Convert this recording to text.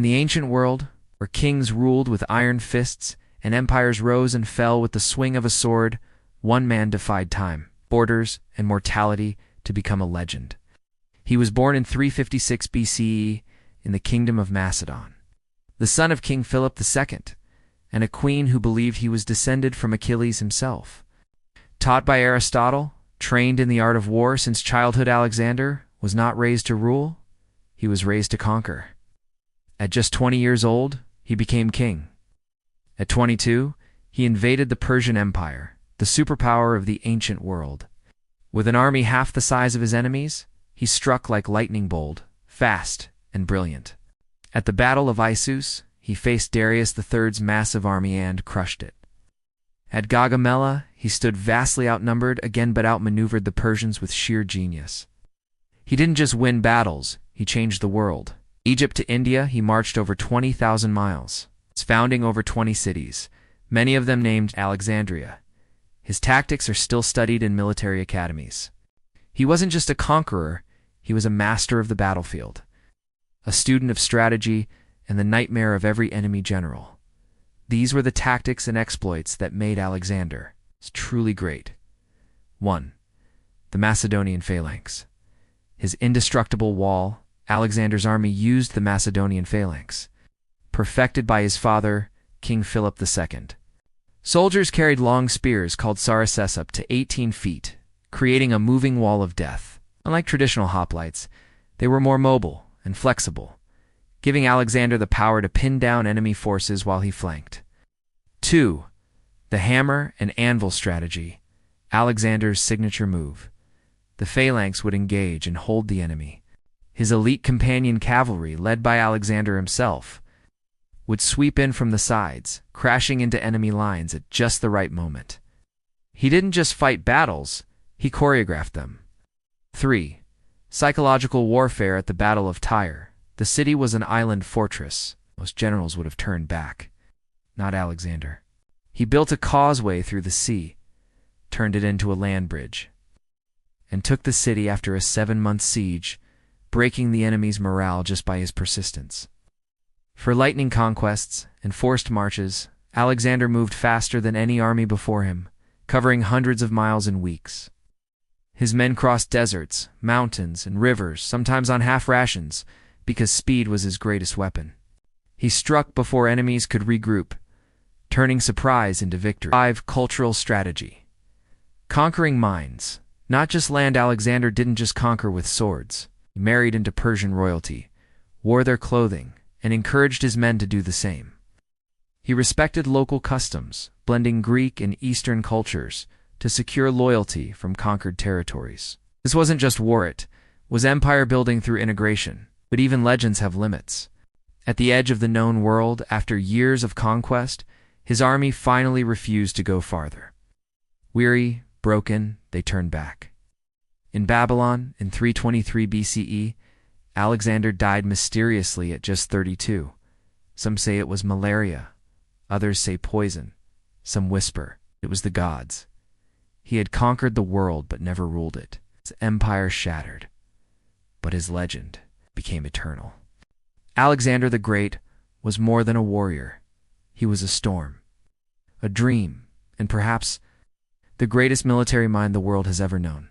the ancient world, where kings ruled with iron fists and empires rose and fell with the swing of a sword, one man defied time, borders, and mortality to become a legend. He was born in 356 BCE in the kingdom of Macedon, the son of King Philip II, and a queen who believed he was descended from Achilles himself. Taught by Aristotle, trained in the art of war since childhood, Alexander was not raised to rule, he was raised to conquer. At just 20 years old, he became king. At 22, he invaded the Persian Empire, the superpower of the ancient world. With an army half the size of his enemies, he struck like lightning bolt, fast and brilliant. At the Battle of Issus, he faced Darius III's massive army and crushed it. At Gaugamela, he stood vastly outnumbered again but outmaneuvered the Persians with sheer genius. He didn't just win battles, he changed the world. Egypt to India, he marched over 20,000 miles, founding over 20 cities, many of them named Alexandria. His tactics are still studied in military academies. He wasn't just a conqueror, he was a master of the battlefield, a student of strategy and the nightmare of every enemy general. These were the tactics and exploits that made Alexander truly great. 1. The Macedonian phalanx. His indestructible wall, Alexander's army used the Macedonian phalanx, perfected by his father, King Philip II. Soldiers carried long spears called sarissets up to 18 feet, creating a moving wall of death. Unlike traditional hoplites, they were more mobile and flexible, giving Alexander the power to pin down enemy forces while he flanked. 2. The hammer and anvil strategy, Alexander's signature move. The phalanx would engage and hold the enemy. His elite companion cavalry, led by Alexander himself, would sweep in from the sides, crashing into enemy lines at just the right moment. He didn't just fight battles, he choreographed them. 3. Psychological warfare at the Battle of Tyre. The city was an island fortress. Most generals would have turned back. Not Alexander. He built a causeway through the sea, turned it into a land bridge, and took the city after a 7-month siege, breaking the enemy's morale just by his persistence. For lightning conquests and forced marches, Alexander moved faster than any army before him, covering hundreds of miles in weeks. His men crossed deserts, mountains, and rivers, sometimes on half rations, because speed was his greatest weapon. He struck before enemies could regroup, turning surprise into victory. 5. Cultural strategy. Conquering minds. Not just land. Alexander didn't just conquer with swords. He married into Persian royalty, wore their clothing, and encouraged his men to do the same. He respected local customs, blending Greek and Eastern cultures to secure loyalty from conquered territories. This wasn't just war, it was empire building through integration, but even legends have limits. At the edge of the known world, after years of conquest, his army finally refused to go farther. Weary, broken, they turned back. In Babylon, in 323 BCE, Alexander died mysteriously at just 32. Some say it was malaria, others say poison, some whisper it was the gods. He had conquered the world but never ruled it. His empire shattered, but his legend became eternal. Alexander the Great was more than a warrior. He was a storm, a dream, and perhaps the greatest military mind the world has ever known.